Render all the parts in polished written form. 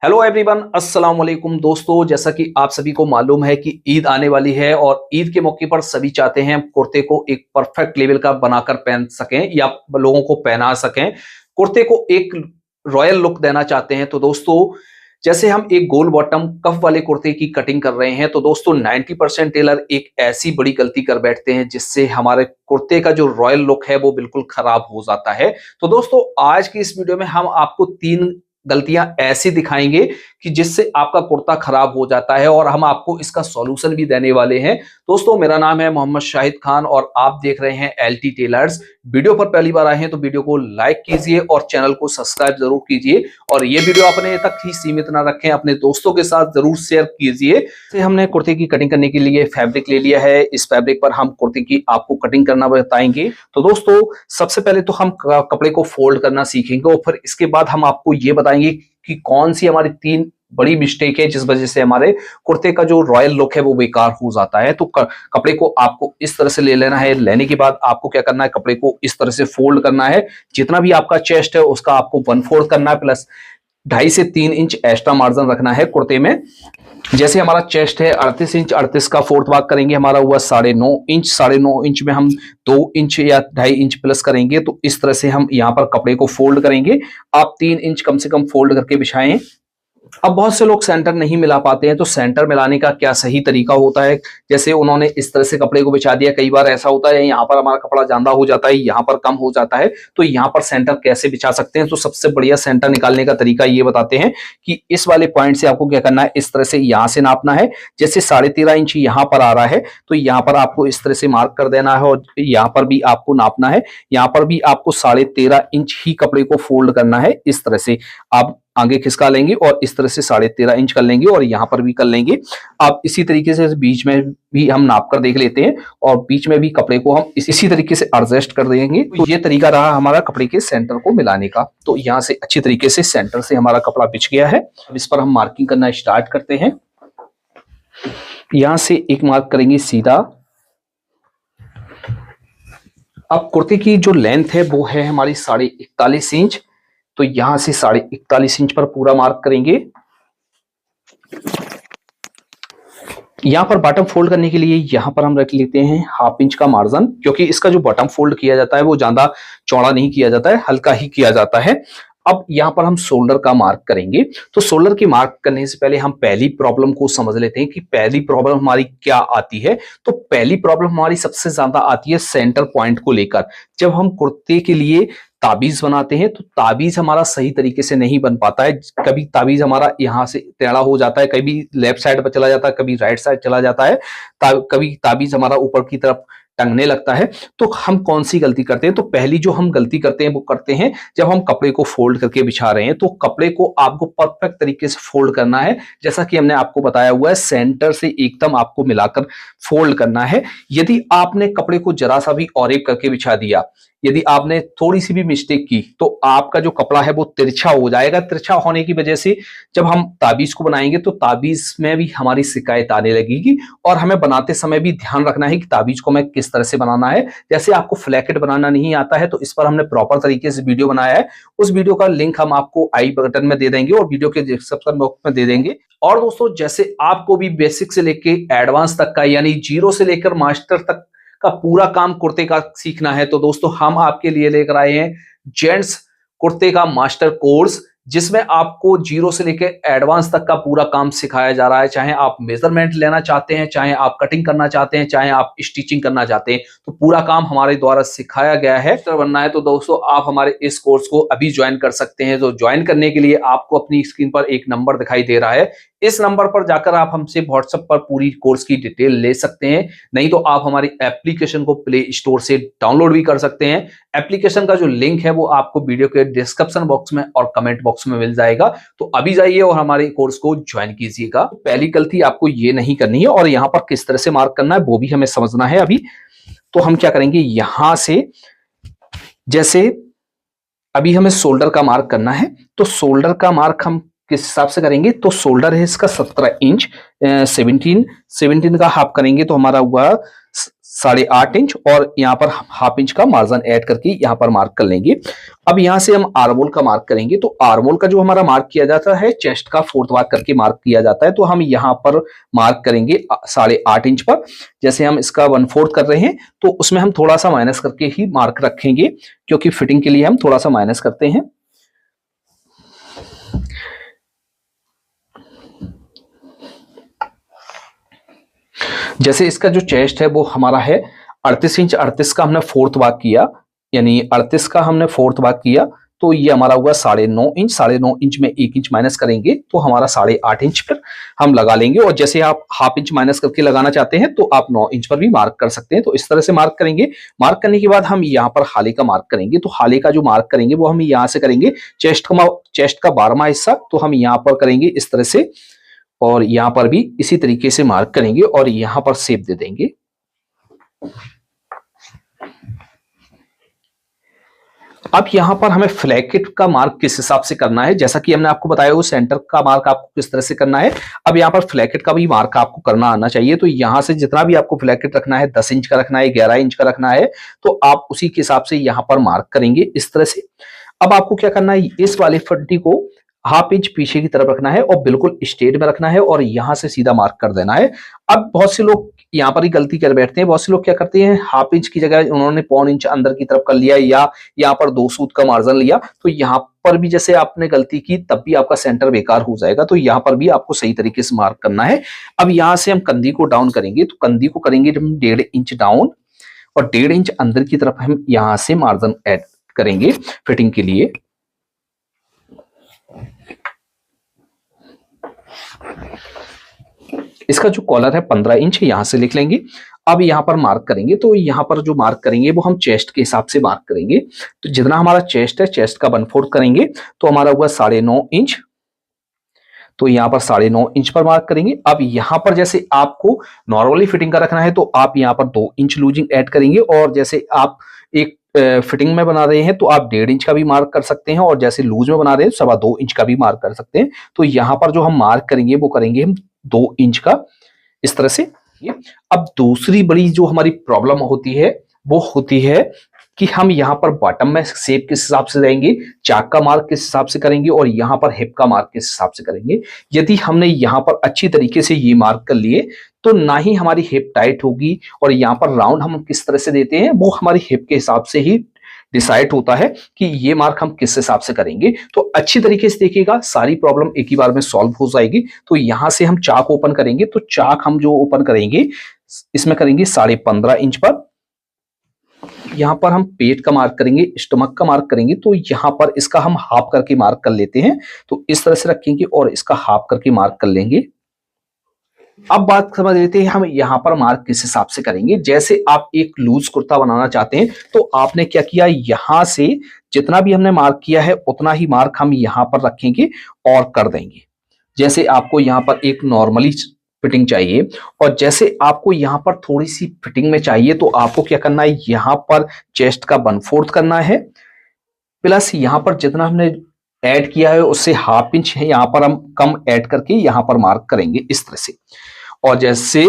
Hello everyone, अस्सलाम वालेकुम दोस्तों। जैसा कि आप सभी को मालूम है कि ईद आने वाली है और ईद के मौके पर सभी चाहते हैं कुर्ते को एक परफेक्ट लेवल का बनाकर पहन सकें या लोगों को पहना सकें। कुर्ते को एक रॉयल लुक देना चाहते हैं। तो दोस्तों, जैसे हम एक गोल बॉटम कफ वाले कुर्ते की कटिंग कर रहे हैं, तो दोस्तों 90% टेलर एक ऐसी बड़ी गलती कर बैठते हैं जिससे हमारे कुर्ते का जो रॉयल लुक है वो बिल्कुल खराब हो जाता है। तो दोस्तों, आज की इस वीडियो में हम आपको 3 गलतियां ऐसी दिखाएंगे कि जिससे आपका कुर्ता खराब हो जाता है और हम आपको इसका सॉल्यूशन भी देने वाले हैं। दोस्तों, मेरा नाम है मोहम्मद शाहिद खान और आप देख रहे हैं एलटी टेलर्स। वीडियो पर पहली बार आए हैं तो वीडियो को लाइक कीजिए और चैनल को सब्सक्राइब जरूर कीजिए। और ये वीडियो अपने तक ही सीमित ना रखें, अपने दोस्तों के साथ जरूर शेयर कीजिए। हमने कुर्ते की कटिंग करने के लिए फैब्रिक ले लिया है। इस फैब्रिक पर हम कुर्ते की आपको कटिंग करना बताएंगे। तो दोस्तों, सबसे पहले तो हम कपड़े को फोल्ड करना सीखेंगे और फिर इसके बाद हम आपको ये बताएंगे कि कौन सी हमारी 3 बड़ी मिस्टेक है जिस वजह से हमारे कुर्ते का जो रॉयल लुक है वो बेकार हो जाता है। तो कपड़े को आपको इस तरह से ले लेना है। लेने के बाद आपको क्या करना है, कपड़े को इस तरह से फोल्ड करना है। जितना भी आपका चेस्ट है उसका आपको 1/4 करना है, प्लस 2.5 से 3 इंच एक्स्ट्रा मार्जिन रखना है कुर्ते में। जैसे हमारा चेस्ट है 38 इंच, 38 का 4th भाग करेंगे, हमारा हुआ 9.5 इंच। 9.5 इंच में हम 2 इंच या 2.5 इंच प्लस करेंगे। तो इस तरह से हम यहाँ पर कपड़े को फोल्ड करेंगे। आप 3 इंच कम से कम फोल्ड करके बिछाएं। अब बहुत से लोग सेंटर नहीं मिला पाते हैं, तो सेंटर मिलाने का क्या सही तरीका होता है। जैसे उन्होंने इस तरह से कपड़े को बिछा दिया, कई बार ऐसा होता है यहाँ पर हमारा कपड़ा ज्यादा हो जाता है, यहाँ पर कम हो जाता है, तो यहाँ पर सेंटर कैसे बिछा सकते हैं। तो सबसे बढ़िया सेंटर निकालने का तरीका ये बताते हैं कि इस वाले पॉइंट से आपको क्या करना है, इस तरह से यहाँ से नापना है। जैसे 13.5 इंच यहाँ पर आ रहा है तो यहाँ पर आपको इस तरह से मार्क कर देना है और यहाँ पर भी आपको नापना है। यहाँ पर भी आपको 13.5 इंच ही कपड़े को फोल्ड करना है। इस तरह से आप आगे खिसका लेंगे और इस तरह से 13.5 इंच कर लेंगे और यहाँ पर भी कर लेंगे। आप इसी तरीके से बीच में भी हम नाप कर देख लेते हैं और बीच में भी कपड़े को हम इसी तरीके से एडजस्ट कर देंगे। तो ये तरीका रहा हमारा कपड़े के सेंटर को मिलाने का। तो यहाँ से अच्छी तरीके से सेंटर से हमारा कपड़ा बिछ गया है। अब इस पर हम मार्किंग करना स्टार्ट करते हैं। यहाँ से एक मार्क करेंगे सीधा। अब कुर्ते की जो लेंथ है वो है हमारी 41.5 इंच। तो यहां से 41.5 इंच पर पूरा मार्क करेंगे। यहां पर बॉटम फोल्ड करने के लिए यहां पर हम रख लेते हैं 1/2 इंच का मार्जिन, क्योंकि इसका जो बॉटम फोल्ड किया जाता है वो ज्यादा चौड़ा नहीं किया जाता है, हल्का ही किया जाता है। अब यहां पर हम शोल्डर का मार्क करेंगे। तो शोल्डर की मार्क करने से पहले हम पहली प्रॉब्लम को समझ लेते हैं कि पहली प्रॉब्लम हमारी क्या आती है। तो पहली प्रॉब्लम हमारी सबसे ज्यादा आती है सेंटर पॉइंट को लेकर। जब हम कुर्ते के लिए ताबीज बनाते हैं तो ताबीज हमारा सही तरीके से नहीं बन पाता है। कभी ताबीज हमारा यहाँ से टेढ़ा हो जाता है, कभी लेफ्ट साइड पर चला जाता है, कभी राइट साइड चला जाता है, कभी ताबीज हमारा ऊपर की तरफ टंगने लगता है। तो हम कौन सी गलती करते हैं, तो पहली जो हम गलती करते हैं वो करते हैं जब हम कपड़े को फोल्ड करके बिछा रहे हैं। तो कपड़े को आपको परफेक्ट तरीके से फोल्ड करना है, जैसा कि हमने आपको बताया हुआ है, सेंटर से एकदम आपको मिलाकर फोल्ड करना है। यदि आपने कपड़े को जरा सा भी औरेप करके बिछा दिया, यदि आपने थोड़ी सी भी मिस्टेक की, तो आपका जो कपड़ा है वो तिरछा हो जाएगा। तिरछा होने की वजह से जब हम ताबीज को बनाएंगे तो ताबीज में भी हमारी शिकायत आने लगेगी। और हमें बनाते समय भी ध्यान रखना है कि ताबीज को हमें किस तरह से बनाना है। जैसे आपको फ्लैकेट बनाना नहीं आता है तो इस पर हमने प्रॉपर तरीके से वीडियो बनाया है। उस वीडियो का लिंक हम आपको आई बटन में दे देंगे और वीडियो के डिस्क्रिप्शन बॉक्स में दे देंगे। और दोस्तों, जैसे आपको भी बेसिक से लेके एडवांस तक का, यानी 0 से लेकर मास्टर तक का पूरा काम कुर्ते का सीखना है, तो दोस्तों हम आपके लिए लेकर आए हैं जेंट्स कुर्ते का मास्टर कोर्स, जिसमें आपको 0 से लेकर एडवांस तक का पूरा काम सिखाया जा रहा है। चाहे आप मेजरमेंट लेना चाहते हैं, चाहे आप कटिंग करना चाहते हैं, चाहे आप स्टिचिंग करना चाहते हैं, तो पूरा काम हमारे द्वारा सिखाया गया है। बनना है तो दोस्तों आप हमारे इस कोर्स को अभी ज्वाइन कर सकते हैं। तो ज्वाइन करने के लिए आपको अपनी स्क्रीन पर एक नंबर दिखाई दे रहा है, इस नंबर पर जाकर आप हमसे व्हाट्सएप पर पूरी कोर्स की डिटेल ले सकते हैं। नहीं तो आप हमारी एप्लीकेशन को प्ले स्टोर से डाउनलोड भी कर सकते हैं। एप्लीकेशन का जो लिंक है वो आपको वीडियो के डिस्क्रिप्शन बॉक्स में और कमेंट बॉक्स में मिल जाएगा। तो अभी जाइए और हमारे कोर्स को ज्वाइन कीजिएगा। पहली गलती आपको ये नहीं करनी है और यहाँ पर किस तरह से मार्क करना है वो भी हमें समझना है अभी। तो हम क्या करेंगे, यहां से जैसे अभी हमें शोल्डर का मार्क करना है, तो शोल्डर का मार्क हम किस हिसाब से करेंगे, तो शोल्डर है इसका 17 इंच, 17 का हाफ करेंगे तो हमारा हुआ 8.5 इंच और यहाँ पर हाफ इंच का मार्जिन ऐड करके यहाँ पर मार्क कर लेंगे। अब यहाँ से हम आर्मोल का मार्क करेंगे। तो आर्मोल का जो हमारा मार्क किया जाता है चेस्ट का 4th भाग करके मार्क किया जाता है। तो हम यहाँ पर मार्क करेंगे 8.5 इंच पर। जैसे हम इसका 1/4 कर रहे हैं तो उसमें हम थोड़ा सा माइनस करके ही मार्क रखेंगे, क्योंकि फिटिंग के लिए हम थोड़ा सा माइनस करते हैं। जैसे इसका जो चेस्ट है वो हमारा है 38 इंच, 38 का हमने 4th भाग किया, यानी 38 का हमने 4th भाग किया तो ये हमारा हुआ 9.5 इंच। 9.5 इंच में 1 इंच माइनस करेंगे तो हमारा 8.5 इंच पर हम लगा लेंगे। और जैसे आप हाफ इंच माइनस करके लगाना चाहते हैं तो आप 9 इंच पर भी मार्क कर सकते हैं। तो इस तरह से मार्क करेंगे। मार्क करने के बाद हम यहाँ पर हाले का मार्क करेंगे। तो हाले का जो मार्क करेंगे वो हम यहाँ से करेंगे चेस्ट का 12वां हिस्सा, तो हम यहाँ पर करेंगे इस तरह से, और यहां पर भी इसी तरीके से मार्क करेंगे और यहां पर शेप दे देंगे। अब यहां पर हमें फ्लैकेट का मार्क किस हिसाब से करना है, जैसा कि हमने आपको बताया वो सेंटर का मार्क आपको किस तरह से करना है। अब यहां पर फ्लैकेट का भी मार्क आपको करना आना चाहिए। तो यहां से जितना भी आपको फ्लैकेट रखना है, 10 इंच का रखना है, 11 इंच का रखना है, तो आप उसी के हिसाब से यहां पर मार्क करेंगे इस तरह से। अब आपको क्या करना है, इस वाले फंटी को हाफ इंच पीछे की तरफ रखना है और बिल्कुल स्ट्रेट में रखना है और यहां से सीधा मार्क कर देना है। अब बहुत से लोग यहां पर ही गलती कर बैठते हैं। बहुत से लोग क्या करते हैं, हाफ इंच की जगह उन्होंने 1/4 इंच अंदर की तरफ कर लिया या यहाँ पर 2 सूत का मार्जिन लिया, तो यहाँ पर भी जैसे आपने गलती की तब भी आपका सेंटर बेकार हो जाएगा। तो यहाँ पर भी आपको सही तरीके से मार्क करना है। अब यहाँ से हम कंधी को डाउन करेंगे, तो कंधी को करेंगे जब 1.5 इंच डाउन और 1.5 इंच अंदर की तरफ हम यहाँ से मार्जिन ऐड करेंगे फिटिंग के लिए। इसका जो कॉलर है 15 इंच यहां से लिख लेंगे। अब यहां पर मार्क करेंगे, तो यहां पर जो मार्क करेंगे वो हम चेस्ट के हिसाब से मार्क करेंगे। तो जितना हमारा चेस्ट है, चेस्ट का 1/4 करेंगे तो हमारा हुआ 9.5 इंच। तो यहां पर 9.5 इंच पर मार्क करेंगे। अब यहां पर जैसे आपको नॉर्मली फिटिंग का रखना है तो आप यहां पर 2 इंच लूजिंग ऐड करेंगे, और जैसे आप एक फिटिंग में बना रहे हैं तो आप 1.5 इंच का भी मार्क कर सकते हैं, और जैसे लूज में बना रहे हैं 2.25 इंच का भी मार्क कर सकते हैं। तो यहां पर जो हम मार्क करेंगे वो करेंगे हम 2 इंच का इस तरह से। अब दूसरी बड़ी जो हमारी प्रॉब्लम होती है वो होती है कि हम यहाँ पर बॉटम में शेप किस हिसाब से देंगे, चाक का मार्क किस हिसाब से करेंगे और यहाँ पर हिप का मार्क किस हिसाब से करेंगे। यदि हमने यहाँ पर अच्छी तरीके से ये मार्क कर लिए तो ना ही हमारी हिप टाइट होगी, और यहाँ पर राउंड हम किस तरह से देते हैं वो हमारी हिप के हिसाब से ही डिसाइड होता है कि ये मार्क हम किस हिसाब से करेंगे। तो अच्छी तरीके से देखिएगा, सारी प्रॉब्लम एक ही बार में सॉल्व हो जाएगी। तो यहां से हम चाक ओपन करेंगे, तो चाक हम जो ओपन करेंगे इसमें करेंगे 15.5 इंच पर। यहां पर हम पेट का मार्क करेंगे, स्टमक का मार्क करेंगे, तो यहां पर इसका हम हाफ करके मार्क कर लेते हैं। तो इस तरह से रखेंगे और इसका हाफ करके मार्क कर लेंगे। अब बात समझ लेते हैं हम यहां पर मार्क किस हिसाब से करेंगे। जैसे आप एक लूज कुर्ता बनाना चाहते हैं तो आपने क्या किया, यहां से जितना भी हमने मार्क किया है उतना ही मार्क हम यहां पर रखेंगे और कर देंगे। जैसे आपको यहां पर एक नॉर्मली फिटिंग चाहिए और जैसे आपको यहां पर थोड़ी सी फिटिंग में चाहिए, तो आपको क्या करना है, यहां पर चेस्ट का 1/4 करना है, प्लस यहां पर जितना हमने ऐड किया है उससे हाफ इंच है यहां पर हम कम ऐड करके यहां पर मार्क करेंगे इस तरह से। और जैसे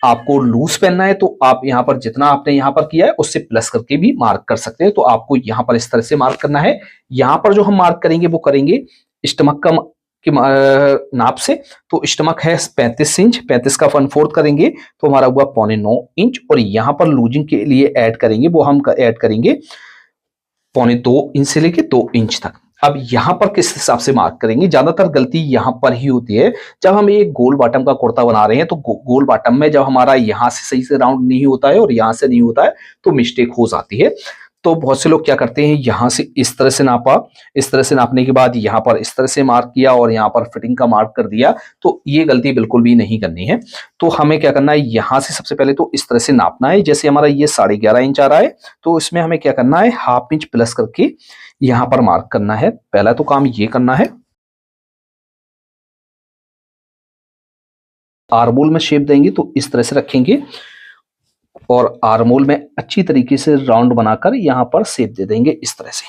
आपको लूज पहनना है तो आप यहां पर जितना आपने यहां पर किया है उससे प्लस करके भी मार्क कर सकते हैं। तो आपको यहां पर इस तरह से मार्क करना है। यहां पर जो हम मार्क करेंगे वो करेंगे स्टमक का की नाप से। तो स्टमक है 35 इंच, 35 का 1/4 करेंगे तो हमारा हुआ 9.25 इंच, और यहां पर लूजिंग के लिए ऐड करेंगे वो हम ऐड करेंगे 2.25 इंच से लेके 2 इंच तक। अब यहां पर किस हिसाब से मार्क करेंगे, ज्यादातर गलती यहां पर ही होती है। जब हम एक गोल बॉटम का कुर्ता बना रहे हैं तो गोल बॉटम में जब हमारा यहां से सही से राउंड नहीं होता है और यहां से नहीं होता है तो मिस्टेक हो जाती है। तो बहुत से लोग क्या करते हैं, यहां से इस तरह से नापा, इस तरह से नापने के बाद यहां पर इस तरह से मार्क किया और यहां पर फिटिंग का मार्क कर दिया। तो ये गलती बिल्कुल भी नहीं करनी है। तो हमें क्या करना है, यहां से सबसे पहले तो इस तरह से नापना है। जैसे हमारा ये 11.5 इंच आ रहा है तो इसमें हमें क्या करना है, हाफ इंच प्लस करके यहां पर मार्क करना है। पहला तो काम ये करना है। आर्मोल में शेप देंगे तो इस तरह से रखेंगे और आर्मोल में अच्छी तरीके से राउंड बनाकर यहां पर शेप दे देंगे इस तरह से।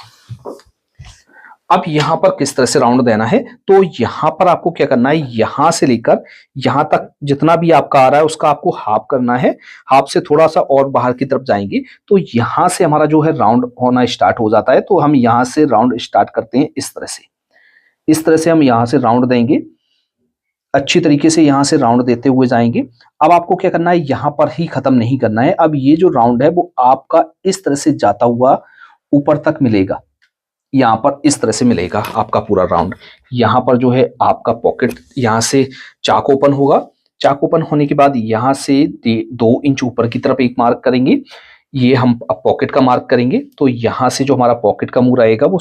अब यहां पर किस तरह से राउंड देना है, तो यहां पर आपको क्या करना है, यहां से लेकर यहां तक जितना भी आपका आ रहा है उसका आपको हाफ करना है। हाफ से थोड़ा सा और बाहर की तरफ जाएंगे तो यहां से हमारा जो है राउंड होना स्टार्ट हो जाता है। तो हम यहां से राउंड स्टार्ट करते हैं इस तरह से। इस तरह से हम यहां से राउंड देंगे, अच्छी तरीके से यहां से राउंड देते हुए जाएंगे। अब आपको क्या करना है, यहां पर ही खत्म नहीं करना है। अब ये जो राउंड है वो आपका इस तरह से जाता हुआ ऊपर तक मिलेगा, यहाँ पर इस तरह से मिलेगा आपका पूरा राउंड। यहाँ पर जो है आपका पॉकेट, यहाँ से चाक ओपन होगा। चाक ओपन होने के बाद यहाँ से 2 इंच ऊपर की तरफ एक मार्क करेंगे। ये हम अब पॉकेट का मार्क करेंगे। तो यहाँ से जो हमारा पॉकेट का मुंह रहेगा वो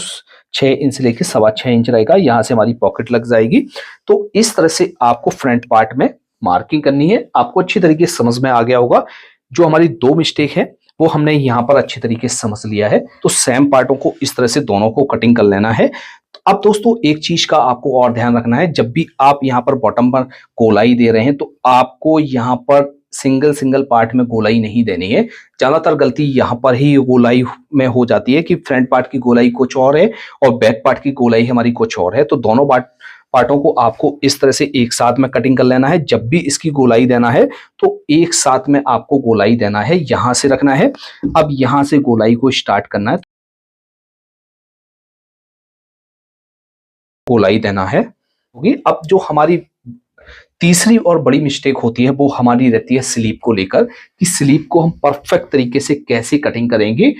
6 इंच से लेकर 6.25 इंच रहेगा। यहाँ से हमारी पॉकेट लग जाएगी। तो इस तरह से आपको फ्रंट पार्ट में मार्किंग करनी है। आपको अच्छी तरीके से समझ में आ गया होगा। जो हमारी 2 मिस्टेक है वो हमने यहाँ पर अच्छी तरीके से समझ लिया है। तो सेम पार्टों को इस तरह से दोनों को कटिंग कर लेना है। अब दोस्तों एक चीज का आपको और ध्यान रखना है, जब भी आप यहाँ पर बॉटम पर गोलाई दे रहे हैं तो आपको यहाँ पर सिंगल सिंगल पार्ट में गोलाई नहीं देनी है। ज्यादातर गलती यहाँ पर ही गोलाई में हो जाती है कि फ्रंट पार्ट की गोलाई कुछ और है और बैक पार्ट की गोलाई हमारी कुछ और है। तो दोनों पार्टों को आपको इस तरह से एक साथ में कटिंग कर लेना है। जब भी इसकी गोलाई देना है तो एक साथ में आपको गोलाई देना है, यहां से रखना है। अब यहां से गोलाई को स्टार्ट करना है, गोलाई देना है। अब जो हमारी तीसरी और बड़ी मिस्टेक होती है वो हमारी रहती है स्लीप को लेकर, कि स्लीप को हम परफेक्ट तरीके से कैसे कटिंग करेंगे।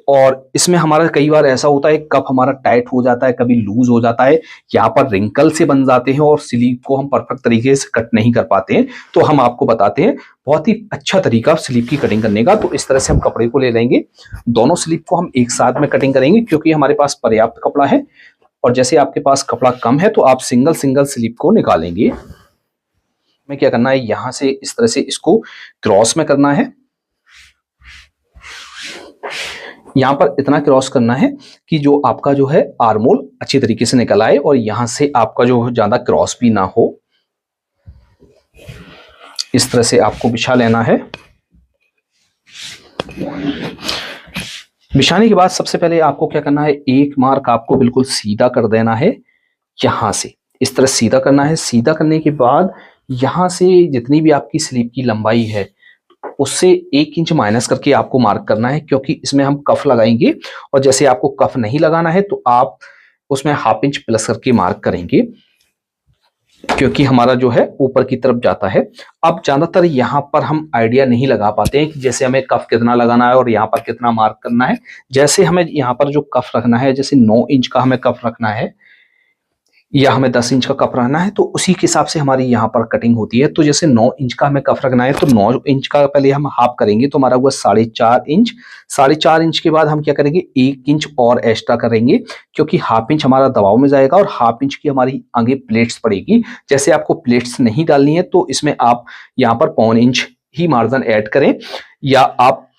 और इसमें हमारा कई बार ऐसा होता है कप हमारा टाइट हो जाता है, कभी लूज हो जाता है, यहाँ पर रिंकल से बन जाते हैं और स्लीप को हम परफेक्ट तरीके से कट नहीं कर पाते हैं। तो हम आपको बताते हैं बहुत ही अच्छा तरीका स्लीप की कटिंग करने का। तो इस तरह से हम कपड़े को ले लेंगे, दोनों स्लीप को हम एक साथ में कटिंग करेंगे क्योंकि हमारे पास पर्याप्त कपड़ा है। और जैसे आपके पास कपड़ा कम है तो आप सिंगल सिंगल स्लीप को निकालेंगे। हमें क्या करना है, यहां से इस तरह से इसको क्रॉस में करना है। यहां पर इतना क्रॉस करना है कि जो आपका जो है आर्मोल अच्छी तरीके से निकल आए और यहां से आपका जो ज्यादा क्रॉस भी ना हो। इस तरह से आपको बिछा लेना है। बिछाने के बाद सबसे पहले आपको क्या करना है, एक मार्क आपको बिल्कुल सीधा कर देना है। यहां से इस तरह सीधा करना है। सीधा करने के बाद यहां से जितनी भी आपकी स्लीप की लंबाई है उससे 1 इंच माइनस करके आपको मार्क करना है, क्योंकि इसमें हम कफ लगाएंगे। और जैसे आपको कफ नहीं लगाना है तो आप उसमें ½ इंच प्लस करके मार्क करेंगे, क्योंकि हमारा जो है ऊपर की तरफ जाता है। अब ज्यादातर यहाँ पर हम आइडिया नहीं लगा पाते हैं कि जैसे हमें कफ कितना लगाना है और यहाँ पर कितना मार्क करना है। जैसे हमें यहाँ पर जो कफ रखना है, जैसे 9 इंच का हमें कफ रखना है या हमें 10 इंच का कफ रखना है, तो उसी के हिसाब से हमारी यहाँ पर कटिंग होती है। तो जैसे 9 इंच का हमें कफ रखना है तो 9 इंच का पहले हम हाफ करेंगे तो हमारा हुआ 4.5 इंच। 4.5 इंच के बाद हम क्या करेंगे, 1 इंच और एक्स्ट्रा करेंगे, क्योंकि ½ इंच हमारा दबाव में जाएगा और ½ इंच की हमारी आगे प्लेट्स पड़ेगी। जैसे आपको प्लेट्स नहीं डालनी है तो इसमें आप यहाँ पर 1.25 इंच ही मार्जिन ऐड करें, या आप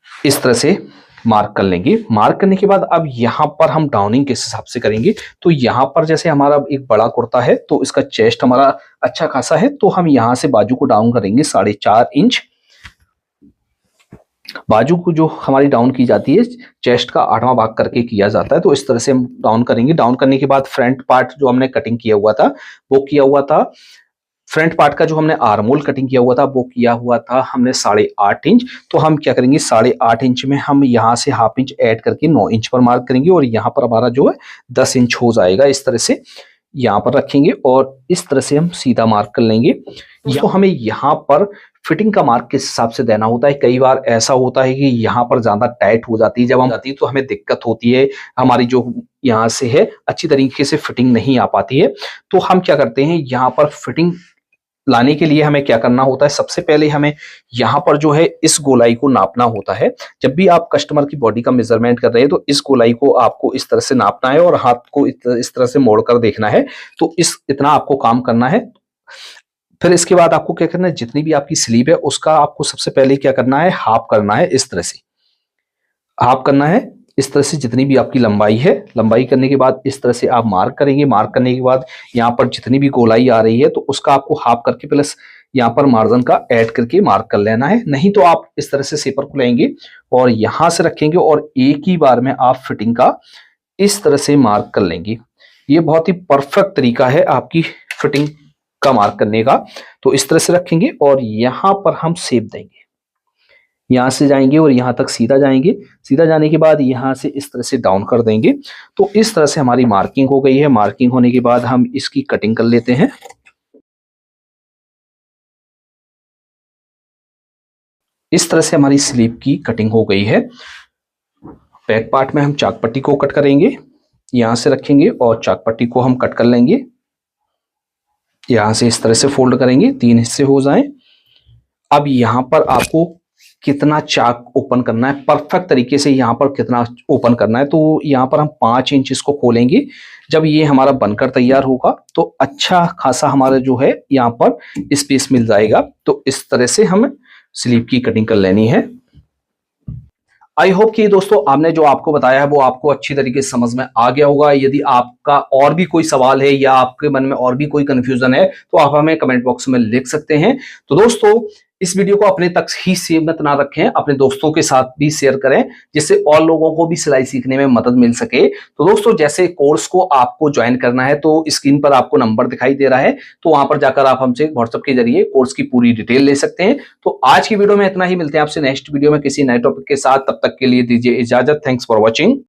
इस तरह से मार्क कर लेंगे। मार्क करने के बाद अब यहाँ पर हम डाउनिंग किस हिसाब से करेंगे, तो यहाँ पर जैसे हमारा एक बड़ा कुर्ता है तो इसका चेस्ट हमारा अच्छा खासा है, तो हम यहाँ से बाजू को डाउन करेंगे 4.5 इंच। बाजू को जो हमारी डाउन की जाती है चेस्ट का 8वां भाग करके किया जाता है, तो इस तरह से हम डाउन करेंगे। डाउन करने के बाद फ्रंट पार्ट जो हमने कटिंग किया हुआ था वो किया हुआ था, फ्रंट पार्ट का जो हमने आर्मोल कटिंग किया हुआ था वो किया हुआ था हमने 8.5 इंच। तो हम क्या करेंगे, 8.5 इंच में हम यहाँ से ½ इंच ऐड करके 9 इंच पर मार्क करेंगे और यहाँ पर हमारा जो है 10 इंच हो जाएगा। इस तरह से यहाँ पर रखेंगे और इस तरह से हम सीधा मार्क कर लेंगे। तो हमें यहाँ पर फिटिंग का मार्क किस हिसाब से देना होता है। कई बार ऐसा होता है कि यहाँ पर ज्यादा टाइट हो जाती है, जब हम जाती है तो हमें दिक्कत होती है, हमारी जो यहाँ से है अच्छी तरीके से फिटिंग नहीं आ पाती है। तो हम क्या करते हैं, यहाँ पर फिटिंग लाने के लिए हमें क्या करना होता है, सबसे पहले हमें यहाँ पर जो है इस गोलाई को नापना होता है। जब भी आप कस्टमर की बॉडी का मेजरमेंट कर रहे हैं तो इस गोलाई को आपको इस तरह से नापना है और हाथ को इस तरह से मोड़कर देखना है। तो इतना आपको काम करना है। फिर इसके बाद आपको क्या करना है, जितनी भी आपकी स्लीव है उसका आपको सबसे पहले क्या करना है, हाफ करना है। इस तरह से हाफ करना है। इस तरह से जितनी भी आपकी लंबाई है, लंबाई करने के बाद इस तरह से आप मार्क करेंगे। मार्क करने के बाद यहाँ पर जितनी भी गोलाई आ रही है तो उसका आपको हाफ करके प्लस यहाँ पर मार्जिन का ऐड करके मार्क कर लेना है। नहीं तो आप इस तरह से सेपर को लेंगे और यहाँ से रखेंगे और एक ही बार में आप फिटिंग का इस तरह से मार्क कर लेंगे। ये बहुत ही परफेक्ट तरीका है आपकी फिटिंग का मार्क करने का। तो इस तरह से रखेंगे और यहाँ पर हम शेप देंगे। यहाँ से जाएंगे और यहाँ तक सीधा जाएंगे। सीधा जाने के बाद यहाँ से इस तरह से डाउन कर देंगे। तो इस तरह से हमारी मार्किंग हो गई है। मार्किंग होने के बाद हम इसकी कटिंग कर लेते हैं। इस तरह से हमारी स्लीव की कटिंग हो गई है। बैक पार्ट में हम चाक पट्टी को कट करेंगे। यहाँ से रखेंगे और चाक पट्टी को हम कट कर लेंगे। यहाँ से इस तरह से फोल्ड करेंगे, 3 हिस्से हो जाएं। अब यहाँ पर आपको कितना चाक ओपन करना है, परफेक्ट तरीके से यहाँ पर कितना ओपन करना है, तो यहाँ पर हम 5 इंच इसको खोलेंगे। जब ये हमारा बनकर तैयार होगा तो अच्छा खासा हमारा जो है यहाँ पर स्पेस मिल जाएगा। तो इस तरह से हमें स्लीव की कटिंग कर लेनी है। आई होप कि दोस्तों आपने जो आपको बताया है वो आपको अच्छी तरीके से समझ में आ गया होगा। यदि आपका और भी कोई सवाल है या आपके मन में और भी कोई कंफ्यूजन है तो आप हमें कमेंट बॉक्स में लिख सकते हैं। तो दोस्तों इस वीडियो को अपने तक ही सीमित ना रखें, अपने दोस्तों के साथ भी शेयर करें जिससे और लोगों को भी सिलाई सीखने में मदद मिल सके। तो दोस्तों जैसे कोर्स को आपको ज्वाइन करना है तो स्क्रीन पर आपको नंबर दिखाई दे रहा है, तो वहां पर जाकर आप हमसे व्हाट्सएप के जरिए कोर्स की पूरी डिटेल ले सकते हैं। तो आज की वीडियो में इतना ही, मिलते हैं आपसे नेक्स्ट वीडियो में किसी नए टॉपिक के साथ। तब तक के लिए दीजिए इजाजत। Thanks for watching.